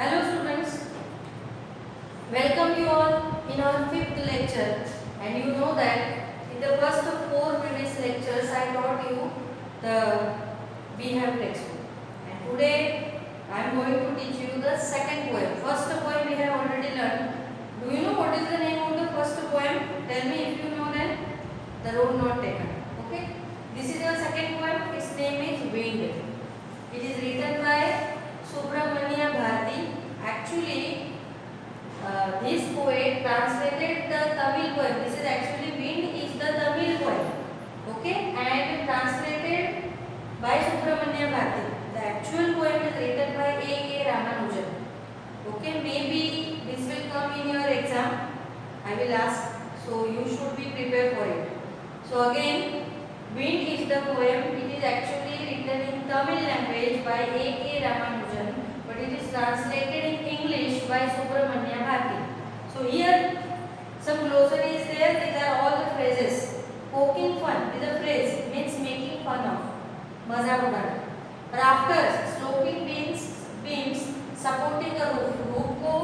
Hello students, welcome you all in our fifth lecture. And you know that in the first four previous lectures I taught you the Behave textbook. And today I am going to teach you the second poem. First poem we have already learned. Do you know what is the name of the first poem? Tell me if you know that. The Road Not Taken. Okay. This is your second poem. Its name is Wind. It is written by Subramania Bharati. Actually, this poet translated the Tamil poem. This is actually Wind is the Tamil poem. Okay, and translated by Subramania Bharati. The actual poem is written by A.K. Ramanujan. Okay, maybe this will come in your exam. I will ask. So you should be prepared for it. So again, Wind is the poem. It is actually written in Tamil language by A.K. Ramanujan, but it is translated in English by Subramania Bharati. So here some glossary is there. These are all the phrases. Poking fun is a phrase, means making fun of. मजाक उड़ाना. Rafters, sloping beams supporting a roof. Roof को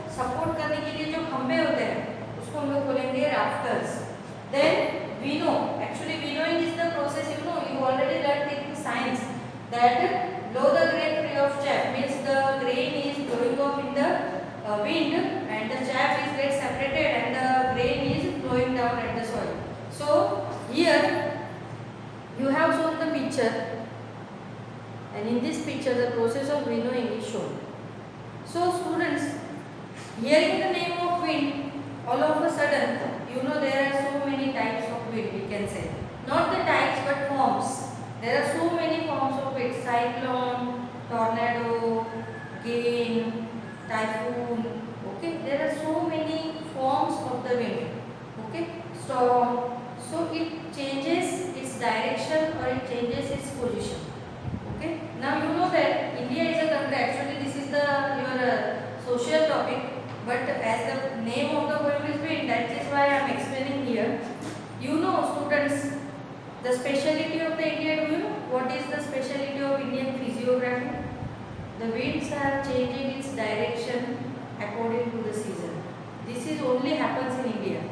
support करने के लिए जो खंभे होते हैं, उसको हम लोग बोलेंगे rafters. Then winnow. Actually, winnowing is the process. You already learned in science that blow the grain free of chaff means the grain is blowing off in the wind and the chaff is get separated and the grain is flowing down at the soil. So here you have shown the picture, and in this picture the process of winnowing is shown. So students, hearing the name of wind, all of a sudden there are so many types of wind, we can say. Not the types but forms. There are so many forms of wind. Cyclone, tornado, gale, typhoon. Okay, there are so many forms of the wind. Okay, storm. So it changes its direction or it changes its position. Okay. Now you know that India is a country. Actually, this is your social topic. But as the name of the poem is wind, that is why I am explaining here. You know, students, the speciality of the India. Do you know what is the speciality of Indian physiography? The winds are changing its direction according to the season. This is only happens in India.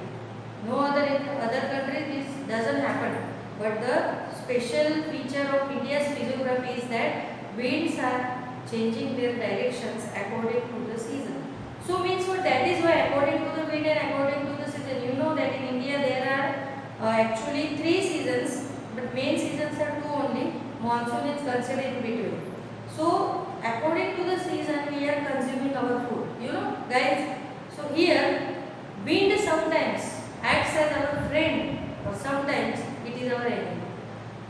No other countries this doesn't happen. But the special feature of India's physiography is that winds are changing their directions according to the season. So means what? That is why according to the wind and according to the season, you know that in India there are actually 3 seasons, but main seasons are 2 only. Monsoon is considered in between. So according to the season we are consuming our food. You know guys. So here wind sometimes acts as our friend or sometimes it is our enemy.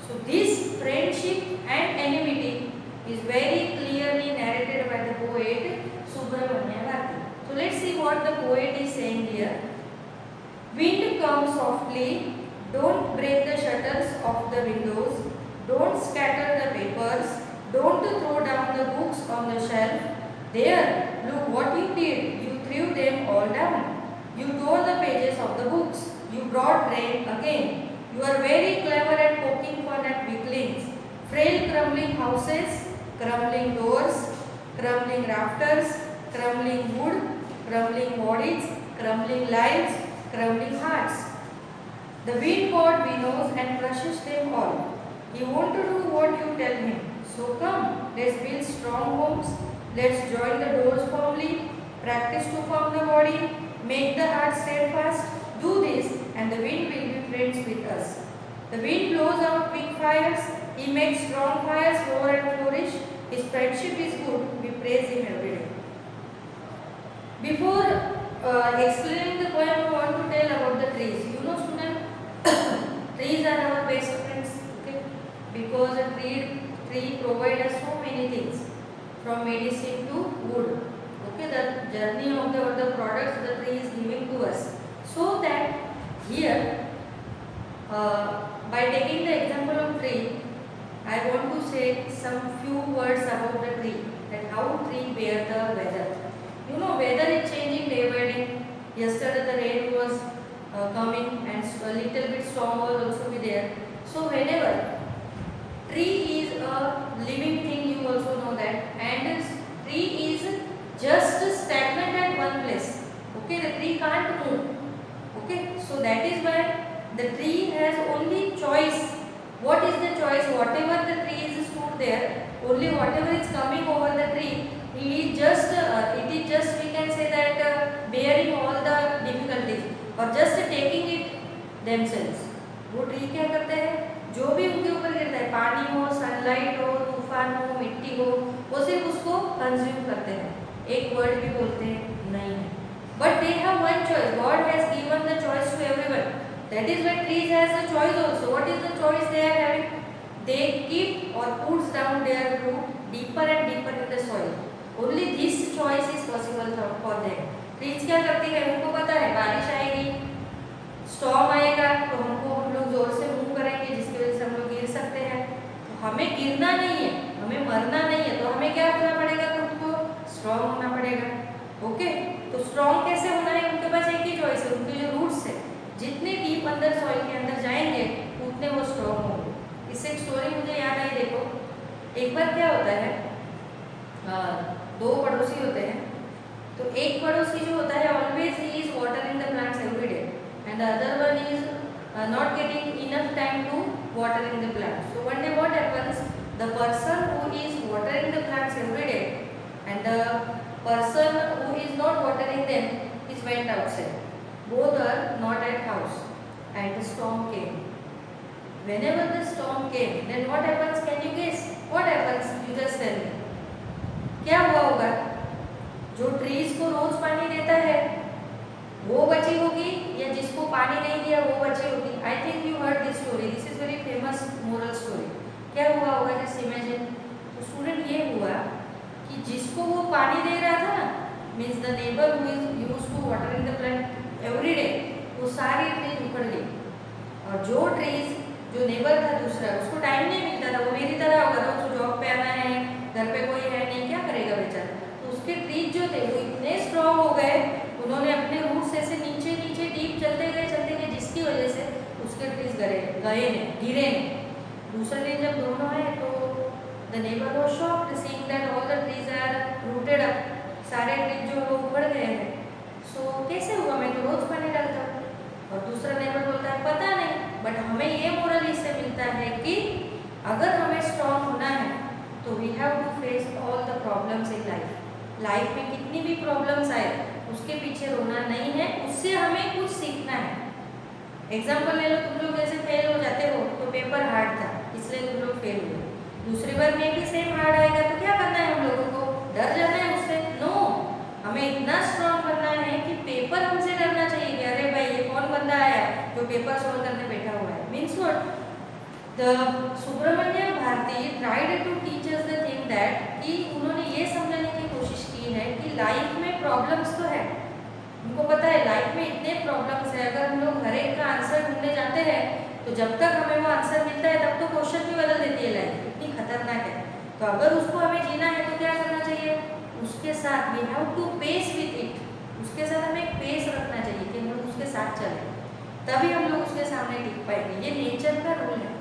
So this friendship and enmity is very clearly narrated by the poet Subramania Bharati. So let's see what the poet is saying here. Wind comes softly, don't break the shutters of the windows, don't scatter the papers, don't throw down the books on the shelf. There, look what you did, you threw them all down. You tore the pages of the books, you brought rain again. You are very clever at poking fun at weaklings. Frail crumbling houses, crumbling doors, crumbling rafters, crumbling wood, crumbling bodies, crumbling lives, crumbling hearts. The wind god winnows and crushes them all. He wants to do what you tell him. So come, let's build strong homes, let's join the doors firmly, practice to form the body, make the heart steadfast. Do this and the wind will be friends with us. The wind blows out big fires, he makes strong fires roar and flourish. His friendship is good, we praise him every day. Before explaining the poem, I want to tell about the trees. You know students, trees are our best friends. Okay? Because a tree provides us so many things, from medicine to wood. Okay, the journey of the products the tree is giving to us. So that here, by taking the example of tree, I want to say some few words about the tree, that how tree bear the weather. You know, weather is changing day by day. Yesterday the rain was coming and a little bit storm was also be there. So whenever tree is a living thing, you also know that, and tree is just The tree has only choice. What is the choice? Whatever the tree is stood there, only whatever is coming over the tree, it is just we can say that bearing all the difficulties or just taking it themselves. वो tree क्या करते हैं, जो भी उनके ऊपर गिरता है, पानी हो, सनलाइट हो, तूफान हो, मिट्टी हो, वो सिर्फ उसको कंज्यूम करते हैं, एक वर्ड भी बोलते नहीं है. But they have one choice. God has given the choice to everyone. That is why trees has a choice also. What is the choice they are having? They keep or puts down their root deeper and deeper in the soil. Only this choice is possible for them. Trees क्या करती है, उनको पता है बारिश आएगी, storm आएगा, तो हम लोग जोर से मूव करेंगे जिसकी वजह से हम लोग गिर सकते हैं. तो हमें गिरना नहीं है, हमें मरना नहीं है, तो हमें क्या करना पड़ेगा, खुद को स्ट्रॉन्ग होना पड़ेगा. ओके, तो स्ट्रॉन्ग कैसे होना है, उनके पास एक ही चॉइस है, उनके जो रूट्स है जितने डीप अंदर सॉइल के अंदर जाएंगे उतने वो स्ट्रॉन्ग होंगे. इससे एक स्टोरी मुझे याद आई. देखो, एक बार क्या होता है, दो पड़ोसी होते हैं, तो एक पड़ोसी जो होता है always he is watering the plants every day and the other one is not getting enough time to watering the plants. So one day what happens, the person who is watering the plants every day and the person who is not watering them is went outside. Both are not at house and the storm came. Whenever the storm came, then what happens, can you guess what happens? You just tell me. क्या हुआ होगा? जो trees को रोज पानी देता है वो बची होगी या जिसको पानी नहीं दिया वो बची होगी? I think you heard this story. This is very famous moral story. क्या हुआ होगा, जस्ट इमेजिन. तो स्टूडेंट ये हुआ कि जिसको वो पानी दे रहा था ना, means the neighbour who is used to watering the plant every day, वो सारी ट्रीज उखड़ गई. और जो ट्रीज, जो नेबर था दूसरा, उसको टाइम नहीं मिलता था, वो मेरी तरह होगा ना, उसको जॉब पे आना है, घर पे कोई है नहीं, क्या करेगा बेचारा. तो उसके ट्रीज जो थे वो इतने स्ट्रॉन्ग हो गए, उन्होंने अपने रूट्स ऐसे नीचे नीचे डीप चलते गए, जिसकी वजह से उसके ट्रीज गिरे नहीं. दूसरे दिन जब दोनों आए तो the neighbour was shocked seeing that all the trees are rooted up. सारे ट्रीज जो वो उखड़ गए हैं. सो कैसे हुआ, मैं तो रोज पानी डालता हूँ. और दूसरा नेबर बोलता है पता नहीं, बट हमें ये मोरल इससे मिलता है कि अगर हमें स्ट्रॉन्ग होना है तो we have to face all the problems in life. Life में कितनी भी प्रॉब्लम्स आए उसके पीछे रोना नहीं है, उससे हमें कुछ सीखना है. एग्जाम्पल ले लो, तुम लोग जैसे फेल हो जाते हो तो पेपर हार्ड था इसलिए तुम लोग फेल हुए. दूसरी बार में भी सेम हार्ड आएगा तो क्या करना है, हम लोगों को डर जाना है उससे? नो, हमें इतना स्ट्रॉन्ग बनना है कि पेपर हमसे डरना चाहिए कि अरे भाई ये कौन बंदा आया जो पेपर सॉल्व करने बैठा हुआ है. Means what, the Subramaniam Bharati tried to teach us the thing that, कि उन्होंने ये समझाने की कोशिश की है कि लाइफ में प्रॉब्लम्स तो है. उनको पता है लाइफ में इतने प्रॉब्लम्स है, अगर हम लोग हर एक का आंसर ढूंढने जाते हैं तो जब तक हमें वो आंसर मिलता है तब तो क्वेश्चन भी बदल देती है लाइफ, इतनी खतरनाक है. तो अगर उसको हमें जीना है तो क्या करना चाहिए, उसके साथ we have to pace with it. उसके साथ हमें एक पेस रखना चाहिए कि हम लोग उसके साथ चलें, तभी हम लोग उसके सामने टिक पाएंगे. ये नेचर का रूल है.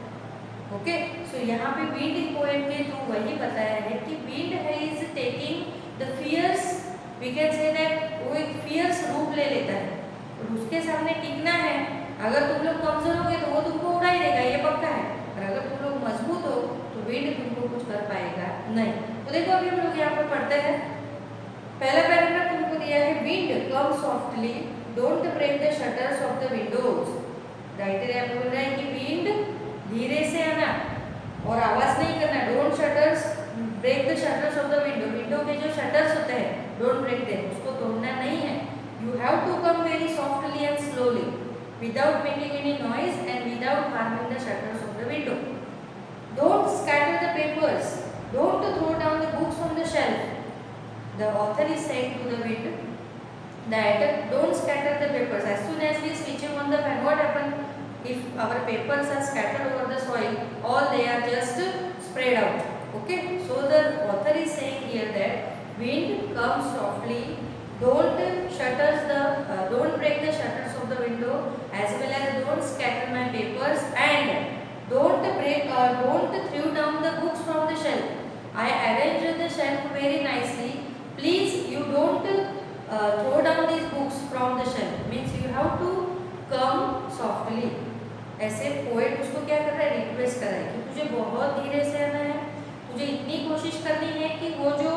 ओके, सो यहाँ पे विंड पोएम के थ्रू वही बताया है कि विंड है is taking the fierce, we can say that वो एक फियर्स रूप ले लेता है और उसके सामने टिकना है. अगर तुम लोग कमजोर होगे तो वो तुमको उड़ा ही देगा, ये पक्का है. और अगर तुम लोग मजबूत हो तो विंड तुमको कुछ कर पाएगा नहीं. तो देखो अभी हम लोग यहाँ पर पढ़ते हैं. पहला पैराग्राफ तुमको दिया है, wind come softly, don't break the shutters of the windows. Writer यहाँ पे बोल रहा है कि विंड धीरे से आना और आवाज नहीं करना. Don't shutters break the shutters of the window. Window के जो शटर्स होते हैं डोंट ब्रेक देम, उसको तोड़ना नहीं है. You have to come very softly and slowly without making any noise and without harming the shutters of the window. Don't scatter the papers, don't throw down the books from the shelf. The author is saying to the wind that don't scatter the papers. As soon as we switching on the fan, what happen? If our papers are scattered over the soil, all they are just spread out. Okay, so the author is saying here that wind comes softly, don't don't break the shutters of the window, as well as don't scatter my papers, and don't throw down the books from the shelf. I arranged the shelf very nicely. Please, you don't throw down these books from the shelf. Means you have to come softly. तुझे बहुत धीरे से आना है। तुझे इतनी कोशिश करनी है कि वो जो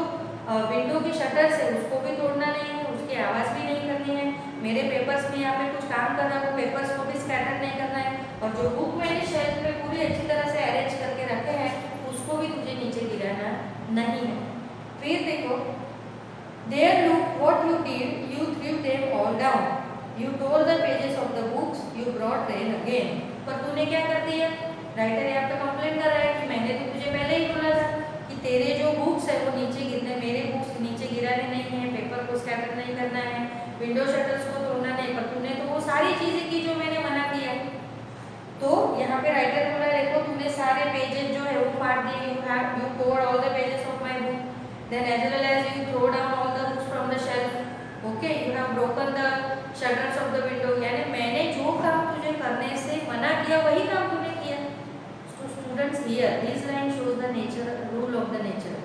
विंडो की शटर्स है उसको भी तोड़ना नहीं है, उसकी आवाज़ भी नहीं करनी है। मेरे पेपर्स में यहाँ पे कुछ काम कर रहा है, वो पेपर्स को भी स्कैटर नहीं करना है। और जो बुक मैंने शेल्फ पे पूरी अच्छी तरह से अरेंज करके रखे हैं उसको भी तुझे नीचे गिराना नहीं है। फिर देखो, There look what you did, you threw them all down. You tore the pages of the books, you brought rain again. पर तूने क्या कर दिया? राइटर यहाँ पे कंप्लेन कर रहा है कि मैंने तो तुझे पहले ही बोला था कि तेरे जो बुक्स है वो नीचे गिरने, मेरे बुक्स नीचे गिराने नहीं है, पेपर को स्कैटर नहीं करना है, विंडो शटर्स को तोड़ना नहीं, पर तूने तो वो सारी चीजें की जो मैंने मना किया। तो यहाँ पे राइटर बोला देखो तूने सारे पेजेस जो है वो फाड़ दिए, you tore all the pages of my book. Then as well as you throw down all the books from the shelf. Okay, you have broken the shutters of the window. यानी मैंने जो काम तुझे करने से मना किया वही काम तूने किया। So students here, this line shows the nature, rule of the nature.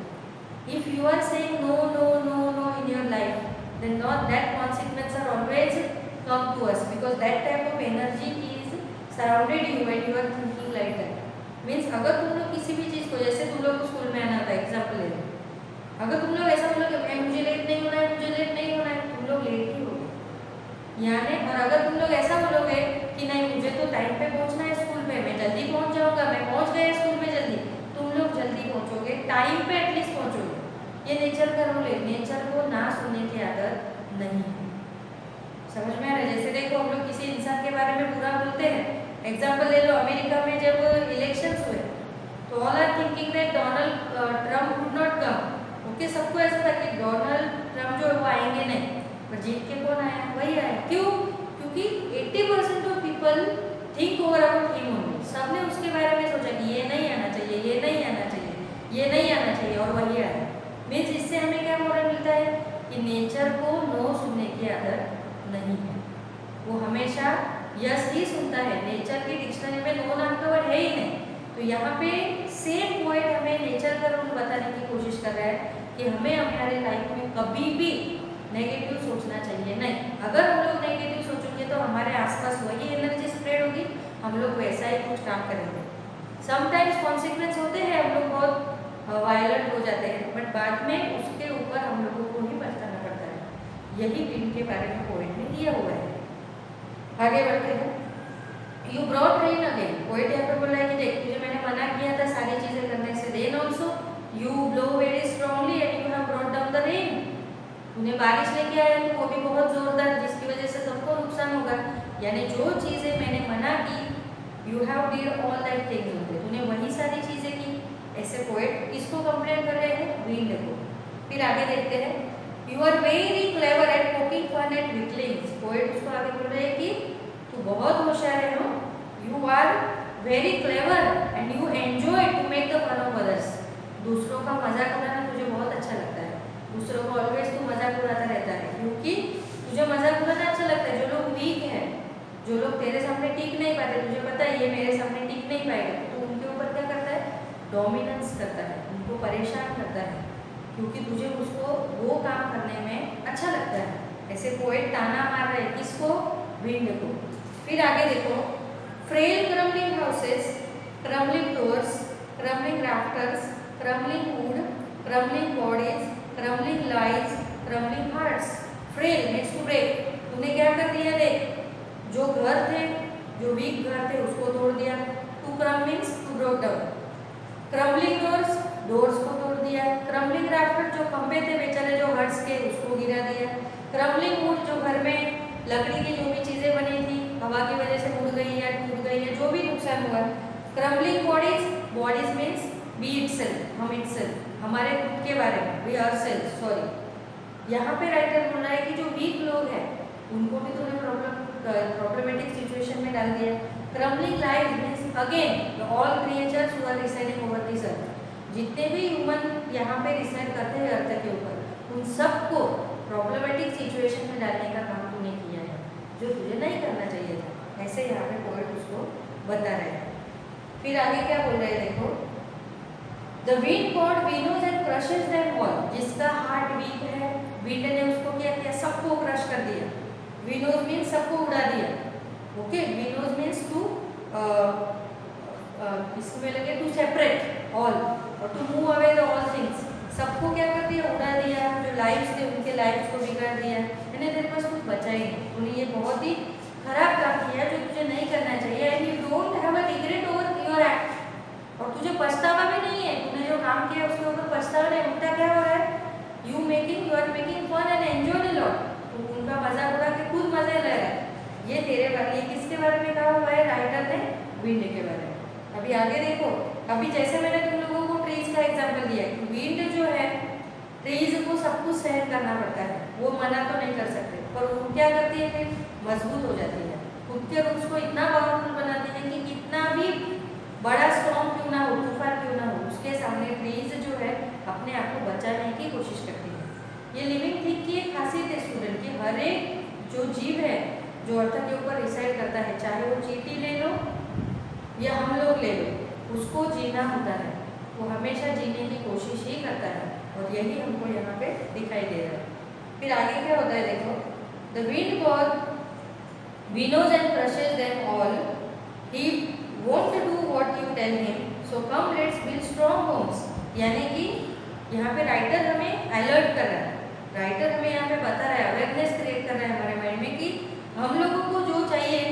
If you are saying no, no, no, no in your life, then not that consequences are always come to us because that type of energy is surrounded you when you are thinking like that. Means अगर तुम लोग किसी भी चीज को, जैसे तुम लोग स्कूल में आना था, एग्जाम्पल ले लो, अगर तुम लोग ऐसा बोलो कि मुझे लेट नहीं होना है, मुझे लेट नहीं होना है, तुम लोग लेट ही होगे। यानी और अगर तुम लोग ऐसा बोलोगे कि नहीं मुझे तो टाइम पे पहुंचना है स्कूल पे, मैं जल्दी पहुंच जाऊंगा, मैं पहुंच गया स्कूल में जल्दी, तुम लोग जल्दी पहुंचोगे, टाइम पे एटलीस्ट पहुंचोगे। ये नेचर का रूल है, नेचर को ना सुनने की आदत नहीं है। समझ में आ रहा है? जैसे देखो हम लोग किसी इंसान के बारे में बुरा बोलते हैं, एग्जाम्पल ले लो, अमेरिका में जब इलेक्शंस हुए तो all are thinking that Donald Trump would not come. Okay, सबको ऐसा था कि डोनाल्ड ट्रम्प जो है वो आएंगे नहीं, पर जीत के कौन आया? वही आया। क्यों? क्योंकि 80% of people think over about him only. सबने उसके बारे में सोचा कि ये नहीं आना चाहिए, ये नहीं आना चाहिए, ये नहीं आना चाहिए, और वही आया। मीन्स इससे हमें क्या मॉरल मिलता है कि नेचर को नो सुनने की आदत नहीं है, वो हमेशा यस ही सुनता है। नेचर की डिक्शनरी में नो नाम का वर्ड है ही नहीं। तो यहाँ पे सेम पॉइंट हमें नेचर का रूल बताने की कोशिश कर रहा है कि हमें हमारे लाइफ में कभी भी नेगेटिव सोचना चाहिए नहीं। अगर हम लोग नेगेटिव सोचेंगे तो हमारे आसपास वही एनर्जी स्प्रेड होगी, हम लोग वैसा ही कुछ काम करेंगे। समटाइम्स कॉन्सिक्वेंस होते हैं, हम लोग बहुत वायलेंट हो जाते हैं, बट बाद में उसके ऊपर हम लोगों को ही पछताना पड़ता है। यही विंड के बारे में पोएट ने दिया हुआ है। आगे बढ़ते हैं। You brought rain again. Poet यहाँ पे बोल रहा है कि देख तुझे मैंने मना किया था सारी चीजें करने से, then also you blow very strongly and you have brought down the rain. तूने बारिश लेके आया तो वो भी बहुत जोरदार, जिसकी वजह से सबको नुकसान होगा। यानी जो चीजें मैंने मना की, you have did all that things, तूने वही सारी चीजें की। ऐसे पोएट किसको कंप्लेन कर रहे हैं? विंड को। फिर आगे देखते हैं, you are very clever at poking fun at weaklings. Poet उसको आगे बोल रहे हैं कि तू बहुत होशियार है, हो, you are very clever and you enjoy to make the fun of others. दूसरों का मजाक उड़ाना तुझे बहुत अच्छा लगता है, दूसरों को ऑलवेज तू मजाक उड़ाता रहता है, क्योंकि तुझे मजाक उड़ाना अच्छा लगता है। जो लोग वीक है, जो लोग तेरे सामने टिक नहीं पाते, तुझे पता है ये मेरे सामने टिक नहीं पाएगा, तो उनके ऊपर क्या करता है? डोमिनेंस करता है, उनको परेशान करता है, क्योंकि तुझे उसको वो काम करने में अच्छा लगता है। ऐसे पोएट ताना मार रहे हैं किसको? विंड को। फिर आगे देखो, frail crumbling houses, crumbling doors, crumbling rafters, crumbling wood, crumbling bodies, crumbling lives, crumbling hearts. Frail means to break. तूने क्या कर दिया? देख, जो घर थे, जो वीक घर थे उसको तोड़ दिया। To crumb means to broke down. Crumbling doors, doors को तोड़ दिया। क्रम्बलिंग राफ्टर, जो खंभे थे बेचारे जो हट्स के, उसको गिरा दिया। क्रम्बलिंग वुड, जो घर में लकड़ी की जो भी चीजें बनी थी हवा की वजह से उड़ गई या टूट गई या जो भी नुकसान हुआ। Crumbling bodies, bodies means be itself, हम इटसेल्फ, हमारे खुद के बारे में, वी आवरसेल्फ, सॉरी। यहाँ पे राइटर बोल रहा है कि जो वीक लोग हैं उनको भी तूने प्रॉब्लमेटिक सिचुएशन में डाल दिया। Crumbling life means again all creatures who are residing over this earth, जितने भी ह्यूमन यहाँ पे रिसाइड करते हैं अर्थ के ऊपर, उन सबको प्रॉब्लमेटिक सिचुएशन में डालने का काम तूने किया है, जो तुझे नहीं करना चाहिए था। ऐसे यहाँ पे पोएट उसको बता रहे हैं। फिर आगे क्या बोल रहे हैं देखो, the wind caught windows and crushes them all. जिसका हार्ट वीक है, विंड ने उसको क्या किया? सबको क्रश कर दिया। विनोज मीन्स सबको उड़ा दिया। ओके, विनोज मीन्स टू इसमें लगे टू सेपरेट ऑल और to move away the all things, सबको क्या कर दिया, उड़ा दिया, जो लाइव्स थे उनके लाइव्स को बिगाड़ दिया, यानी तेरे पास कुछ बचा ही नहीं। तूने ये बहुत ही खराब काम किया जो तुझे नहीं करना चाहिए। And you don't have a regret over your act, और तुझे पछतावा भी नहीं है, तूने जो काम किया उसके ऊपर पछतावा नहीं। उल्टा क्या हो रहा है, you are making fun and enjoy a lot, तो उनका मजाक उड़ा के खुद मजे ले रहा है। ये तेरे बारे, ये किसके बारे में कहा हुआ है, राइटर ने विंड के बारे में। अभी आगे देखो, अभी जैसे मैंने तुम लोगों को ट्रीज का एग्जांपल दिया, विंड जो है ट्रीज को सब कुछ सहन करना पड़ता है, वो मना तो नहीं कर सकते, पर वो क्या करती है, फिर मजबूत हो जाती है, खुद के रूट्स को इतना पावरफुल बनाती है कि कितना भी बड़ा स्टॉर्म क्यों ना हो, तूफान क्यों ना हो, उसके सामने ट्रीज जो है अपने आप को बचाने की कोशिश करती है। ये लिविंग थिंग की एक खासियत है स्टूडेंट की, हर एक जो जीव है जो अर्थ के ऊपर रिसाइड करता है, चाहे वो चींटी ले लो या हम लोग ले लो, उसको जीना होता है, वो हमेशा जीने की कोशिश ही करता है, और यही हमको यहाँ पे दिखाई दे रहा है। फिर आगे क्या होता है देखो, the wind God winnows and crushes them all, he won't do what you tell him, so come let's build strong homes। यानी कि यहाँ पे राइटर हमें अलर्ट कर रहा है, राइटर हमें यहाँ पे बता रहा है, अवेयरनेस क्रिएट कर रहा है हमारे माइंड में कि हम लोगों को जो चाहिए,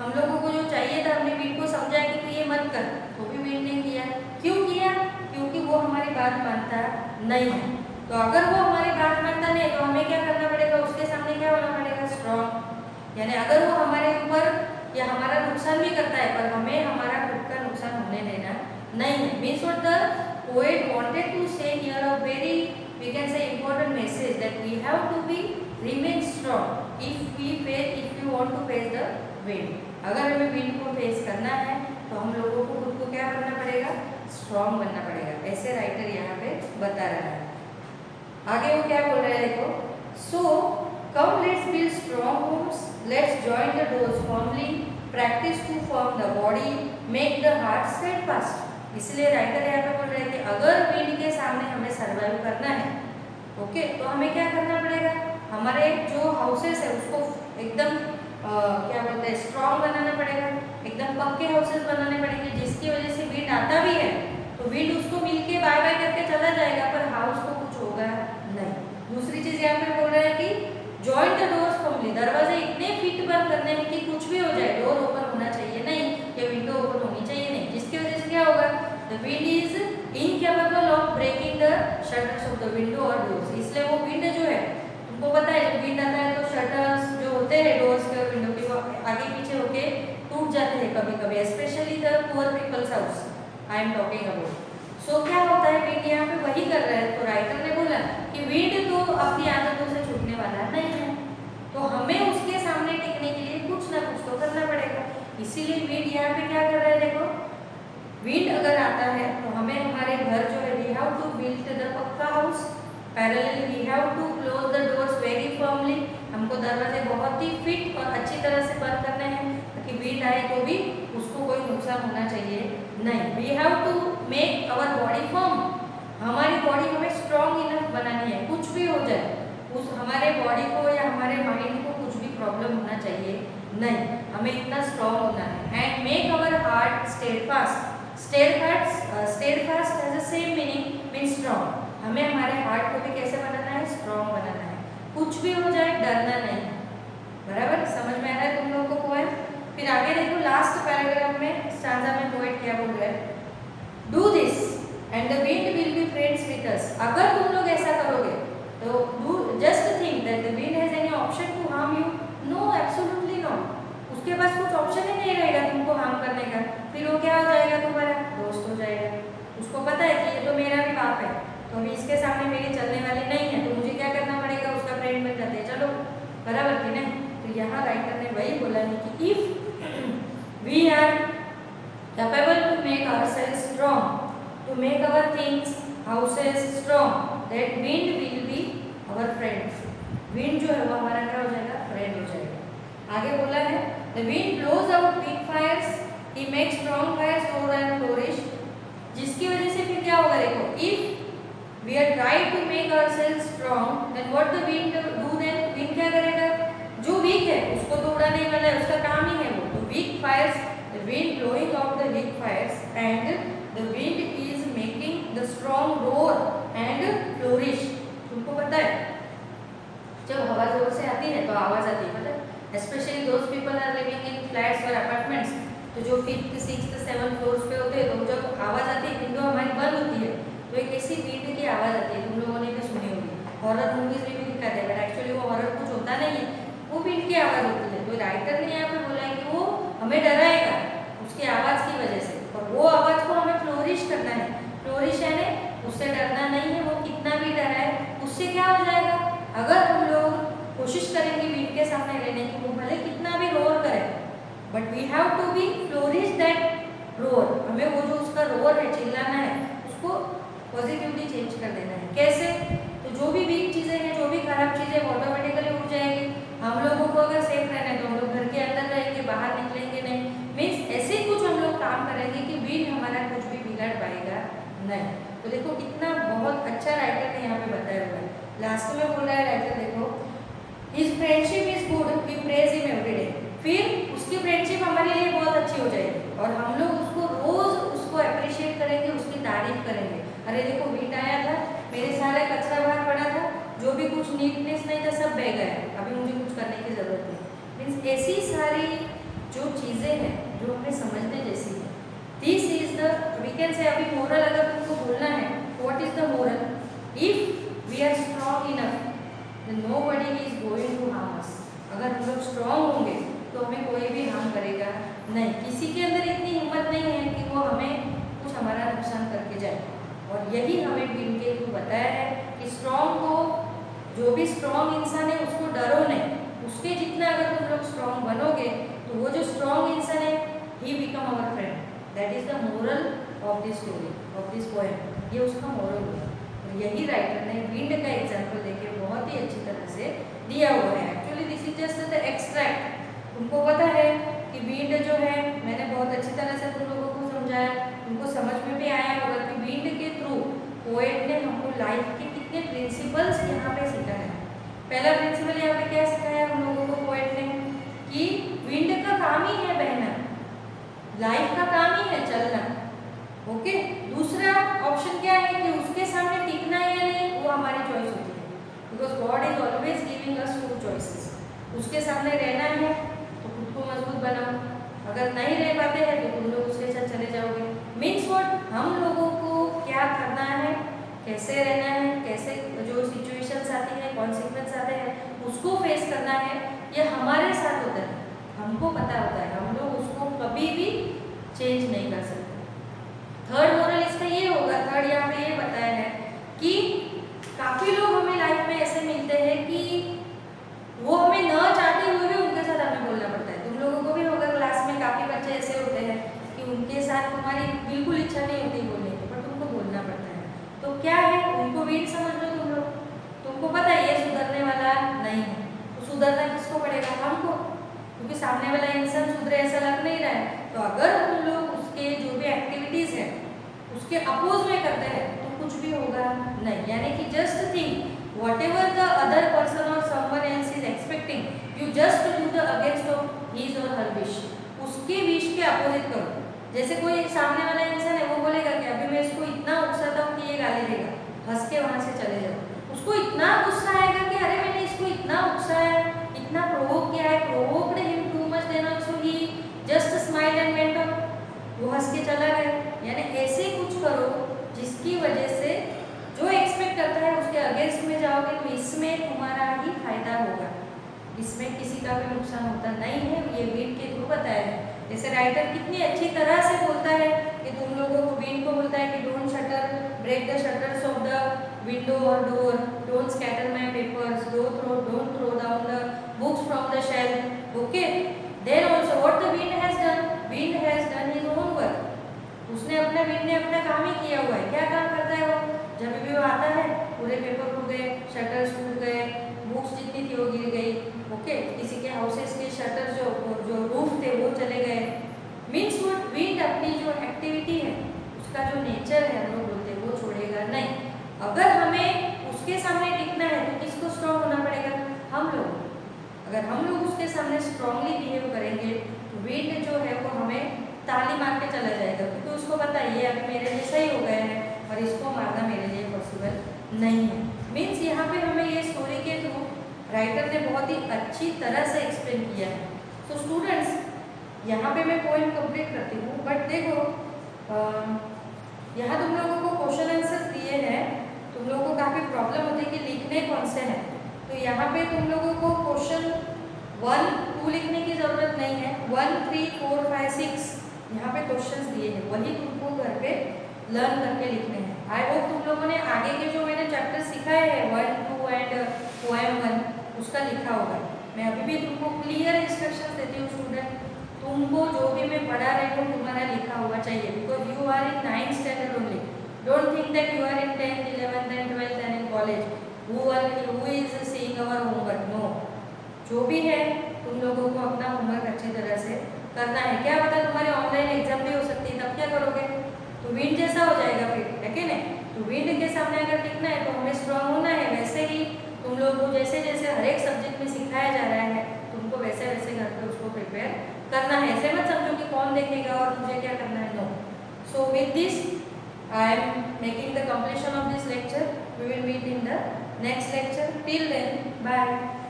हम लोगों को जो चाहिए था, हमने विंड को समझाया कि तू ये मत कर, तो भी विंड ने किया। क्यों किया, क्योंकि वो हमारी बात मानता नहीं है। तो अगर वो हमारी बात मानता नहीं तो हमें क्या करना पड़ेगा, उसके सामने क्या होना पड़ेगा, स्ट्रॉन्ग। यानी अगर वो हमारे ऊपर या हमारा नुकसान भी करता है, पर हमें हमारा खुद का नुकसान होने देना नहीं है। Means what the poet wanted to say here a very, we can say, important message that we have to be remain strong if we want to face the wind। अगर हमें विंड को फेस करना है तो हम लोगों को खुद को क्या बनना पड़ेगा, स्ट्रॉन्ग बनना पड़ेगा, ऐसे राइटर यहाँ पे बता रहा है। आगे वो क्या बोल रहा है देखो, so come let's build strong homes, let's join the doors firmly, practice to form the body, make the heart steadfast। इसलिए राइटर यहाँ पे बोल रहे हैं कि अगर विंड के सामने हमें सर्वाइव करना है, ओके, तो हमें क्या करना पड़ेगा, हमारे जो हाउसेस है उसको एकदम क्या बोलते हैं, स्ट्रॉन्ग बनाना पड़ेगा, एकदम पक्के हाउसेस बनाने पड़ेंगे, जिसकी वजह से विंड आता भी है तो विंड उसको मिलके बाय बाय करके चला जाएगा, पर हाउस को कुछ होगा नहीं। दूसरी चीज यहाँ पे बोल रहे हैं कि जॉइन द डोर्स फर्मली, दरवाजे इतने फिट बंद करने हैं कि कुछ भी हो जाए, डोर ओपन होना चाहिए नहीं या विंडो ओपन होनी चाहिए नहीं, जिसकी वजह से क्या होगा, the wind is incapable of breaking the shutters of the window और डोर्स। इसलिए वो विंड जो है, तुमको पता है जब विंड आता है तो शटर्स जो होते हैं डोर्स के और विंडो के, वो आगे पीछे होके टूट जाते हैं कभी कभी, specially the poor people's house I am talking about. So क्या होता है, विंड यहाँ पे वही कर रहा है। तो राइटर ने बोला कि विंड तो अपनी आदतों से छूटने वाला नहीं है, तो हमें उसके सामने टिकने के लिए कुछ ना कुछ तो करना पड़ेगा। इसीलिए विंड यहाँ पे क्या कर रहा है देखो, विंड अगर आता है तो हमें हमारे घर जो है, we have to build the pucca house, parallelly we have to close the doors very firmly, हमको दरवाजे बहुत ही फिट और अच्छी तरह से बंद करने हैं ताकि विंड आए तो भी उसको कोई नुकसान होना चाहिए नहीं। We have to make our body firm, हमारी बॉडी हमें स्ट्रॉन्ग इनफ बनानी है, कुछ भी हो जाए उस हमारे बॉडी को या हमारे माइंड को कुछ भी प्रॉब्लम होना चाहिए नहीं, हमें इतना स्ट्रॉन्ग होना है। And make our heart steadfast, steadfast has the same meaning, mean strong. हमें हमारे हार्ट को भी कैसे बनाना है, स्ट्रॉन्ग बनाना है, कुछ भी हो जाए डरना नहीं। बराबर समझ में आ रहा है तुम लोगों को पोएम। फिर आगे देखो लास्ट पैराग्राफ में स्टांजा में पोएट क्या बोल रहा है, do this and the wind will be friends with us. अगर तुम लोग ऐसा करोगे तो do just think that the wind has any option to harm you, no absolutely not. उसके पास कुछ ऑप्शन ही नहीं रहेगा तुमको हार्म करने का, फिर वो क्या हो जाएगा, तुम्हारा दोस्त हो जाएगा। उसको पता है कि ये तो मेरा भी बाप है, तो अभी इसके सामने मेरी चलने वाली नहीं है, तो मुझे क्या करना पड़ेगा, उसका फ्रेंड बन जाते हैं, चलो बराबर कि नहीं। तो यहाँ राइटर ने वही बोला है कि if we are capable to make ourselves strong, to make our things houses strong, that wind will be our friend. Wind जो है वो हमारा क्या हो जाएगा, फ्रेंड हो जाएगा। आगे बोला है the wind blows out big fires, he makes strong fires grow and flourish. जिसकी वजह से फिर क्या होगा देखो, if we are try to make ourselves strong then what the wind do, then wind क्या करेगा, जो वीक है उसको तो उड़ाने वाला है, उसका काम ही है वो, तो weak fires wind blowing out the heat fires and the wind is making the strong roar and flourish. तुमको पता है जब हवा जोर से आती है तो आवाज आती है, पता है, specially those people are living in flats और अपार्टमेंट्स, तो जो 5th 6th 7th फ्लोर्स पे होते हैं, तो जब आवाज आती है, विंडो हमारी बंद होती है, तो एक ऐसी विंड की आवाज आती है, तुम लोगों ने भी सुनी होगी, हॉरर मूवीज में भी दिखाते हैं, बट एक्चुअली वो हॉरर कुछ होता नहीं है, वो विंड की आवाज होती है। तो राइटर ने यहाँ पे बोला है कि वो हमें डराएगा उसकी आवाज की वजह से, और वो आवाज को हमें फ्लोरिश करना है। फ्लोरिश यानी उससे डरना नहीं है, वो कितना भी डराए उससे क्या हो जाएगा, अगर हम लोग कोशिश करेंगे विंड के सामने रहने की, वो भले कितना भी रोर करे, but we have to be flourish that roar, हमें वो जो उसका रोर है, चिल्लाना है, उसको पॉजिटिवली चेंज कर देना है। कैसे? तो जो भी वीक चीज़ें हैं, जो भी खराब चीज़ें, वो ऑटोमेटिकली उठ जाएगी। हम लोगों को अगर सेफ रहना है तो हम लोग घर के अंदर रहेंगे, बाहर निकलेंगे नहीं, मीन्स ऐसे कुछ हम लोग काम करेंगे कि विंड हमारा कुछ भी बिगाड़ पाएगा नहीं। तो देखो कितना बहुत अच्छा राइटर ने यहाँ पे बताया हुआ है। लास्ट में बोल रहा है राइटर, देखो his friendship is good, we praise him every day. फिर उसकी फ्रेंडशिप हमारे लिए बहुत अच्छी हो जाएगी और हम लोग उसको रोज उसको अप्रिशिएट करेंगे, उसकी तारीफ करेंगे। अरे देखो विंड आया था, मेरे सारा कचरा बाहर पड़ा था, जो भी कुछ नीटनेस नहीं था सब बह गया, अभी मुझे कुछ करने की जरूरत नहीं। मीन्स ऐसी सारी जो चीज़ें हैं जो हमें समझने जैसी है। This is the we can say, अभी मोरल अगर तुमको बोलना है, what is the moral? If we are strong enough then nobody is going to harm us. अगर हम लोग स्ट्रॉन्ग होंगे तो हमें कोई भी हार्म करेगा नहीं, किसी के अंदर इतनी हिम्मत नहीं है कि वो हमें कुछ हमारा नुकसान करके जाए। और यही हमें विंड के थ्रू बताया है कि स्ट्रॉन्ग को, जो भी स्ट्रॉन्ग इंसान है उसको डरो नहीं, उसके जितना अगर तुम लोग स्ट्रॉन्ग बनोगे तो वो जो स्ट्रॉन्ग इंसान है he become our friend. That is the moral of this story, of this poem. ये उसका मोरल है और यही राइटर ने विंड का एग्जाम्पल देके बहुत ही अच्छी तरह से दिया हुआ है। Actually this is just the extract. तुमको पता है कि विंड जो है, मैंने बहुत अच्छी तरह से तुम लोगों को समझाया, तुमको समझ में भी आया होगा कि विंड के थ्रू पोएट ने हमको लाइफ के कितने प्रिंसिपल्स यहाँ पे सिखाया है। पहला प्रिंसिपल यहाँ पे क्या सिखाया हम लोगों को पोएट ने, कि विंड का काम ही है बहना, लाइफ का काम ही है चलना। ओके, दूसरा ऑप्शन क्या है कि उसके सामने टिकना है या नहीं, वो हमारी चॉइस होती है, because God is always giving us two choices. उसके सामने रहना है तो खुद को मजबूत बनाओ, अगर नहीं रह पाते हैं तो तुम लोग उसके साथ चले जाओगे। मीन्स व्हाट, हम लोगों को क्या करना है, कैसे रहना है, कैसे जो सिचुएशंस आती है, कॉन्सिक्वेंस आते हैं, उसको फेस करना है, ये हमारे साथ होता है, हमको पता होता है, हम लोग उसको कभी भी चेंज नहीं कर सकते। थर्ड मोरल इसका ये होगा, थर्ड यहाँ पे ये बताया है कि काफ़ी लोग हमें लाइफ में ऐसे मिलते हैं कि वो हमें न चाहते हुए भी उनके साथ हमें बोलना पड़ता है। तुम लोगों को भी होगा, क्लास में काफ़ी बच्चे ऐसे होते हैं कि उनके साथ तुम्हारी बिल्कुल इच्छा नहीं होती बोलने की, पर तुमको बोलना पड़ता है। तो क्या है, उनको वीर समझ लो तुम लोग, तुमको पता है ये सुधरने वाला नहीं है, तो सुधरना किसको पड़ेगा? हमको, क्योंकि सामने वाला इंसान सुधरे ऐसा लग नहीं रहा है। तो अगर हम लोग उसके जो भी एक्टिविटीज़ हैं उसके अपोज में करते हैं तो कुछ भी होगा नहीं। यानी कि just think whatever the other person or someone else is expecting, you just do the against of his or her wish. उसके विश के अपोजिट करो। जैसे कोई सामने वाला इंसान है, वो बोलेगा कि अभी मैं इसको इतना उकसाता हूँ कि ये गाली देगा, हंस के वहाँ से चले जाओ। उसको इतना गुस्सा आएगा कि अरे मैंने इसको इतना उकसाया, इतना प्रोवोक किया है, provoked him too much, then also he just smile and went off, वो हंस के चला गया। यानी ऐसे कुछ करो जिसकी वजह से जो एक्सपेक्ट करता है उसके अगेंस्ट में जाओगे तो इसमें तुम्हारा ही फायदा होगा, इसमें किसी का भी नुकसान होता नहीं है। ये विंड के थ्रू बताया है। जैसे राइटर कितनी अच्छी तरह से बोलता है कि तुम लोगों को, विंड को बोलता है कि don't shatter, break the shutters of the window और door, don't scatter my papers, don't throw down the books from the shelf. Okay, then also what the wind has done, wind has done his own work. उसने अपना, wind ने अपना काम ही किया हुआ है। क्या काम करता है वो? जब भी वो आता है पूरे पेपर टूट गए, शटर्स टूट गए, बुक्स जितनी थी वो गिर गई। ओके, किसी के हाउसेस के शटर जो रूफ थे वो चले गए। मीन्स व्हाट, विंड अपनी जो एक्टिविटी है, उसका जो नेचर है, हम लोग बोलते हैं, वो छोड़ेगा नहीं। अगर हमें उसके सामने टिकना है तो किसको स्ट्रॉन्ग होना पड़ेगा? हम लोग। अगर हम लोग उसके सामने स्ट्रांगली बिहेव करेंगे तो विंड जो है वो हमें ताली मार के चला जाएगा, क्योंकि उसको पता है ये अभी मेरे लिए सही हो गया है और इसको मारना मेरे लिए पॉसिबल नहीं है। मीन्स यहाँ पे हमें ये स्टोरी के थ्रू राइटर ने बहुत ही अच्छी तरह से एक्सप्लेन किया है। तो स्टूडेंट्स, यहाँ पे मैं पोएम कंप्लीट करती हूँ, बट देखो यहाँ तुम लोगों को क्वेश्चन आंसर दिए हैं, तुम लोगों को काफ़ी प्रॉब्लम होती है कि लिखने कौन से हैं। तो यहाँ पे तुम लोगों को क्वेश्चन 1, 2 लिखने की ज़रूरत नहीं है। 1, 3, 4, 5, 6 यहाँ पे क्वेश्चंस दिए हैं, वही तुमको घर पे लर्न करके लिखने हैं। आई होप तुम लोगों ने आगे के जो मैंने चैप्टर सिखाए हैं 1, 2 एंड पोएम 1 उसका लिखा होगा। मैं अभी भी तुमको क्लियर इंस्ट्रक्शन देती हूँ स्टूडेंट, तुमको जो भी मैं पढ़ा रही हूँ तुम्हारा लिखा हुआ चाहिए, because you are in 9th standard only. Don't think that you are in 10th, 11th and 12th and in college who is seeing our homework. No, जो भी है तुम लोगों को अपना होमवर्क अच्छी तरह से करना है। क्या पता तुम्हारे ऑनलाइन एग्जाम भी हो सकती है, तब क्या करोगे? तो विंड जैसा हो जाएगा फिर, है कि नहीं? तो विंड के सामने अगर टिकना है तो हमें स्ट्रांग होना है। वैसे ही तुम लोगों को जैसे जैसे हर एक सब्जेक्ट में सिखाया जा रहा है, तुमको वैसे वैसे घर पे उसको प्रिपेयर करना है। ऐसे मत समझो कि कौन देखेगा और मुझे क्या करना है। No. So with this I am making the completion of this lecture. We will meet in the next lecture. Till then, bye.